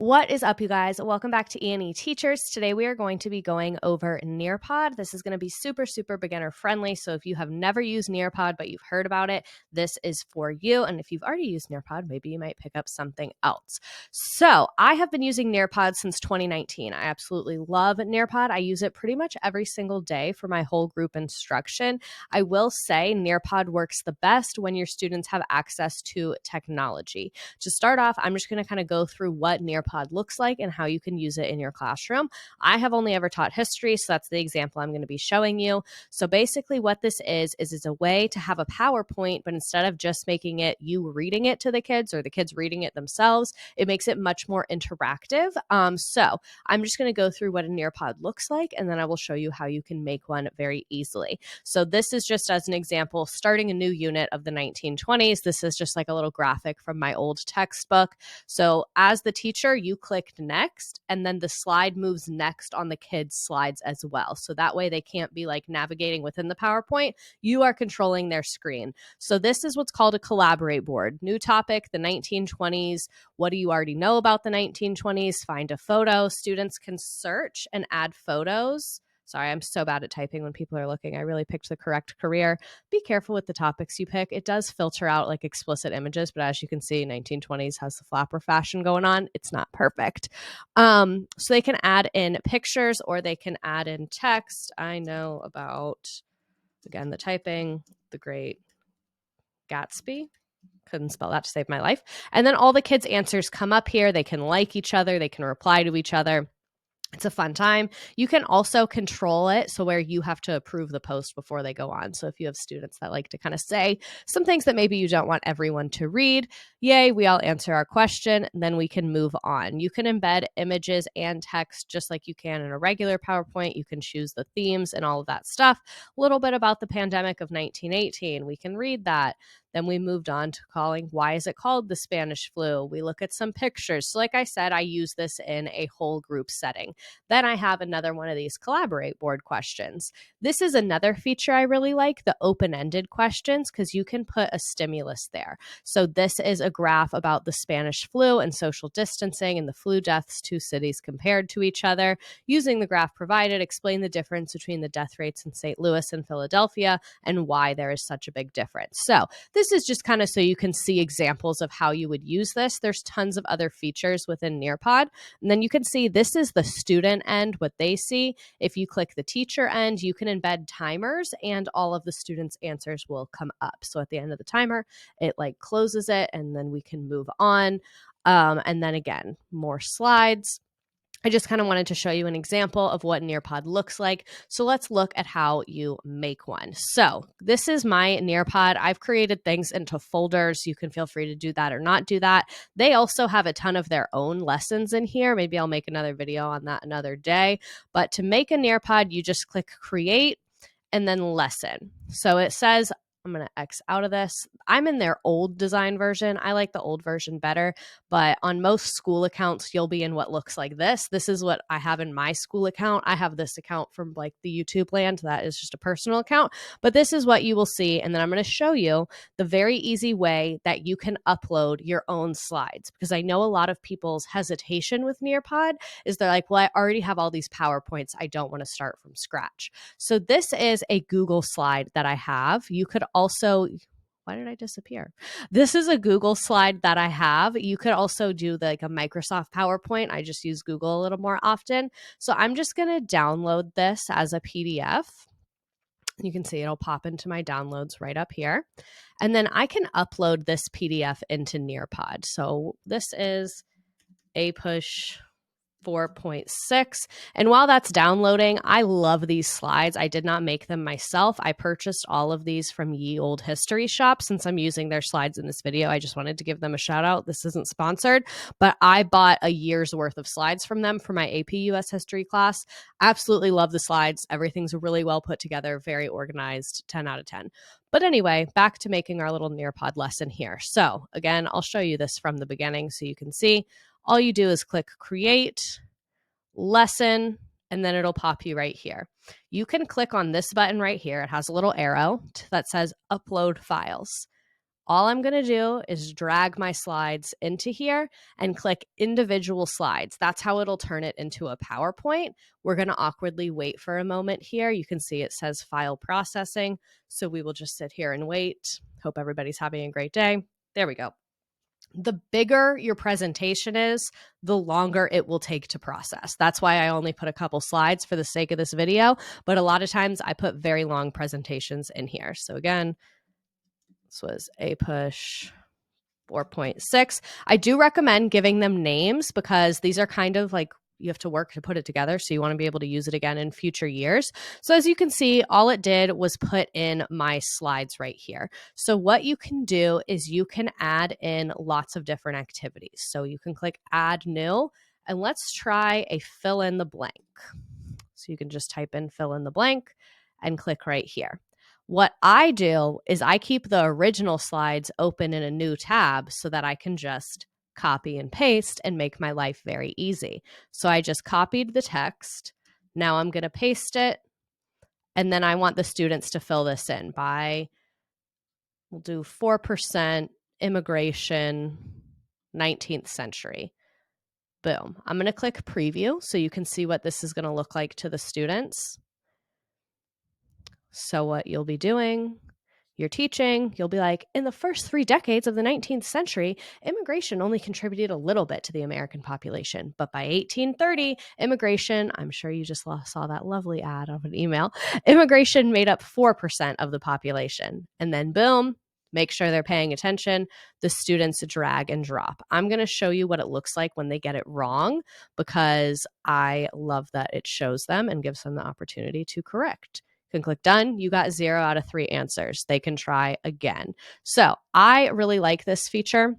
What is up, you guys? Welcome back to E&E Teachers. Today we are going to be going over Nearpod. This is going to be super beginner friendly. So if you have never used Nearpod but you've heard about it, this is for you. And if you've already used Nearpod, maybe you might pick up something else. So I have been using Nearpod since 2019. I absolutely love Nearpod. I use it pretty much every single day for my whole group instruction. I will say Nearpod works the best when your students have access to technology. To start off, I'm just going to kind of go through what Nearpod looks like and how you can use it in your classroom. I have only ever taught history, so that's the example I'm going to be showing you. So basically what this is it's a way to have a PowerPoint, but instead of just making it you reading it to the kids or the kids reading it themselves, it makes it much more interactive. So I'm just going to go through what a Nearpod looks like, and then I will show you how you can make one very easily. So this is just as an example, starting a new unit of the 1920s. This is just like a little graphic from my old textbook. So as the teacher, you clicked next, and then the slide moves next on the kids' slides as well. So that way they can't be like navigating within the PowerPoint. You are controlling their screen. So this is what's called a collaborate board. New topic, the 1920s. What do you already know about the 1920s? Find a photo. Students can search and add photos. Sorry, I'm so bad at typing when people are looking. I really picked the correct career. Be careful with the topics you pick. It does filter out like explicit images, but as you can see, 1920s has the flapper fashion going on. It's not perfect. So they can add in pictures or they can add in text. I know about, again, the typing, the great Gatsby. Couldn't spell that to save my life. And then all the kids' answers come up here. They can like each other. They can reply to each other. It's a fun time. You can also control it so where you have to approve the post before they go on. So if you have students that like to kind of say some things that maybe you don't want everyone to read, yay, we all answer our question, then we can move on. You can embed images and text just like you can in a regular PowerPoint. You can choose the themes and all of that stuff. A little bit about the pandemic of 1918. We can read that. Then we moved on to calling, why is it called the Spanish flu? We look at some pictures. So like I said, I use this in a whole group setting. Then I have another one of these collaborate board questions. This is another feature I really like, the open-ended questions, because you can put a stimulus there. So this is a graph about the Spanish flu and social distancing and the flu deaths, two cities compared to each other. Using the graph provided, explain the difference between the death rates in St. Louis and Philadelphia and why there is such a big difference. So this is just kind of so you can see examples of how you would use this. There's tons of other features within Nearpod. And then you can see this is the student end, what they see. If you click the teacher end, you can embed timers and all of the students' answers will come up. So at the end of the timer, it like closes it and then we can move on. And then again, more slides. I just kind of wanted to show you an example of what Nearpod looks like. So let's look at how you make one. So this is my Nearpod. I've created things into folders. You can feel free to do that or not do that. They also have a ton of their own lessons in here. Maybe I'll make another video on that another day. But to make a Nearpod, you just click create and then lesson. So it says, I'm going to X out of this. I'm in their old design version. I like the old version better, but on most school accounts, you'll be in what looks like this. This is what I have in my school account. I have this account from like the YouTube land. That is just a personal account, but this is what you will see. And then I'm going to show you the very easy way that you can upload your own slides, because I know a lot of people's hesitation with Nearpod is they're like, well, I already have all these PowerPoints. I don't want to start from scratch. So this is a Google slide that I have. You could also, why did I disappear? This is a Google slide that I have. You could also do like a Microsoft PowerPoint. I just use Google a little more often. So I'm just going to download this as a PDF. You can see it'll pop into my downloads right up here. And then I can upload this PDF into Nearpod. So this is a push 4.6. And while that's downloading, I love these slides. I did not make them myself. I purchased all of these from Ye Old History Shop. Since I'm using their slides in this video, I just wanted to give them a shout out. This isn't sponsored, but I bought a year's worth of slides from them for my AP US history class. Absolutely love the slides. Everything's really well put together, very organized, 10 out of 10. But anyway, back to making our little Nearpod lesson here. So again, I'll show you this from the beginning so you can see. All you do is click create, lesson, and then it'll pop you right here. You can click on this button right here. It has a little arrow that says upload files. all I'm going to do is drag my slides into here and click individual slides. That's how it'll turn it into a PowerPoint. We're going to awkwardly wait for a moment here. You can see it says file processing. So we will just sit here and wait. Hope everybody's having a great day. There we go. The bigger your presentation is, the longer it will take to process. That's why I only put a couple slides for the sake of this video, but a lot of times I put very long presentations in here. So again, this was APUSH 4.6. I do recommend giving them names because these are kind of like you have to work to put it together. So you want to be able to use it again in future years. So as you can see, all it did was put in my slides right here. So what you can do is you can add in lots of different activities. So you can click add new, and let's try a fill in the blank. So you can just type in fill in the blank and click right here. What I do is I keep the original slides open in a new tab so that I can just copy and paste and make my life very easy. So I just copied the text. Now I'm going to paste it. And then I want the students to fill this in by, we'll do 4% immigration, 19th century. Boom. I'm going to click preview so you can see what this is going to look like to the students. So what you'll be doing, you're teaching, you'll be like, in the first 3 decades of the 19th century, immigration only contributed a little bit to the American population. But by 1830, immigration, I'm sure you just saw that lovely ad of an email, immigration made up 4% of the population. And then boom, make sure they're paying attention. The students drag and drop. I'm going to show you what it looks like when they get it wrong because I love that it shows them and gives them the opportunity to correct. You can click done. You got 0 out of 3 answers. They can try again. So I really like this feature.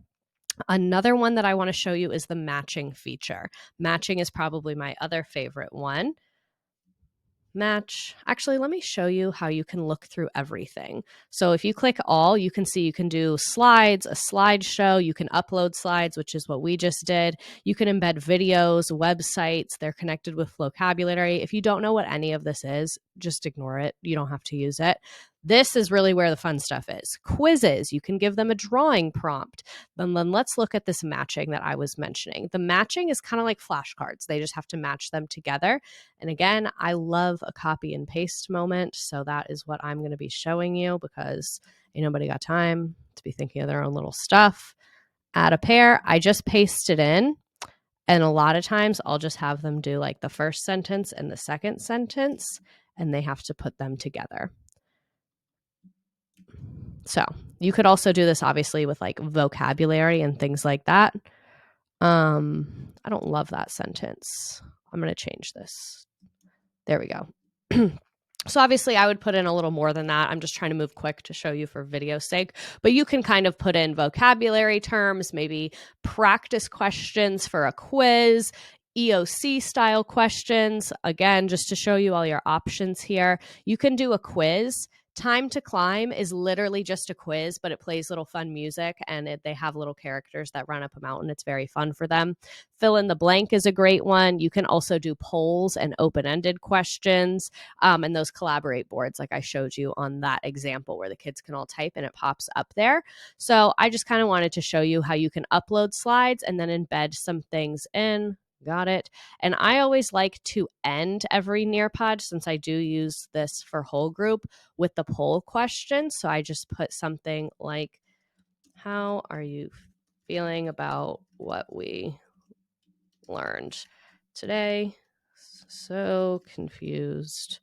Another one that I want to show you is the matching feature. Matching is probably my other favorite one. Match. Actually, let me show you how you can look through everything. So if you click all, you can see you can do slides, a slideshow, you can upload slides, which is what we just did. You can embed videos, websites, they're connected with vocabulary. If you don't know what any of this is, just ignore it. You don't have to use it. This is really where the fun stuff is. Quizzes, you can give them a drawing prompt. And then let's look at this matching that I was mentioning. The matching is kind of like flashcards. They just have to match them together. And again, I love a copy and paste moment. So that is what I'm going to be showing you because ain't nobody got time to be thinking of their own little stuff. Add a pair. I just paste it in. And a lot of times I'll just have them do like the first sentence and the second sentence, and they have to put them together. So you could also do this obviously with like vocabulary and things like that. I don't love that sentence. I'm going to change this. There we go. So obviously I would put in a little more than that. I'm just trying to move quick to show you for video's sake, but you can kind of put in vocabulary terms, maybe practice questions for a quiz, EOC style questions. Again, just to show you all your options here. You can do a quiz. Time to Climb is literally just a quiz, but it plays little fun music and they have little characters that run up a mountain. It's very fun for them. Fill in the blank is a great one. You can also do polls and open-ended questions and those collaborate boards like I showed you on that example where the kids can all type and it pops up there. So I just kind of wanted to show you how you can upload slides and then embed some things in. Got it. And I always like to end every Nearpod, since I do use this for whole group, with the poll question. So I just put something like, how are you feeling about what we learned today? So confused.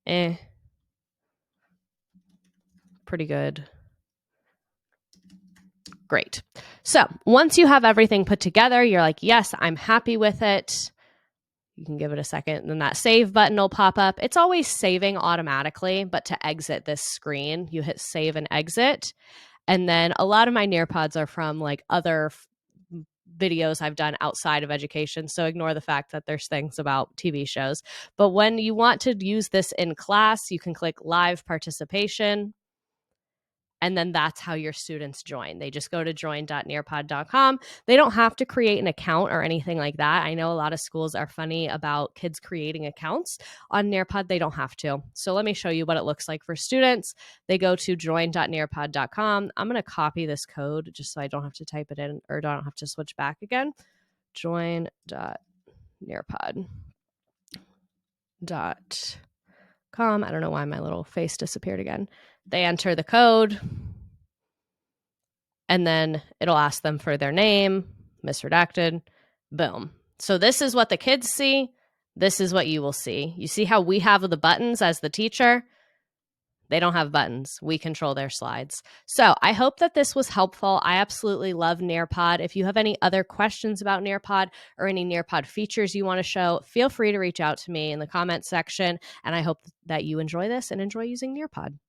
Pretty good. Great. So once you have everything put together, you're like, yes, I'm happy with it. You can give it a second, and then that save button will pop up. It's always saving automatically, but to exit this screen, you hit save and exit. And then a lot of my Nearpods are from like other videos I've done outside of education. So ignore the fact that there's things about TV shows. But when you want to use this in class, you can click live participation. And then that's how your students join. They just go to join.nearpod.com. They don't have to create an account or anything like that. I know a lot of schools are funny about kids creating accounts on Nearpod. They don't have to. So let me show you what it looks like for students. They go to join.nearpod.com. I'm going to copy this code just so I don't have to type it in or don't have to switch back again. Join.nearpod.com. I don't know why my little face disappeared again. They enter the code, and then it'll ask them for their name, misredacted, boom. So this is what the kids see. This is what you will see. You see how we have the buttons as the teacher? They don't have buttons. We control their slides. So I hope that this was helpful. I absolutely love Nearpod. If you have any other questions about Nearpod or any Nearpod features you want to show, feel free to reach out to me in the comments section. And I hope that you enjoy this and enjoy using Nearpod.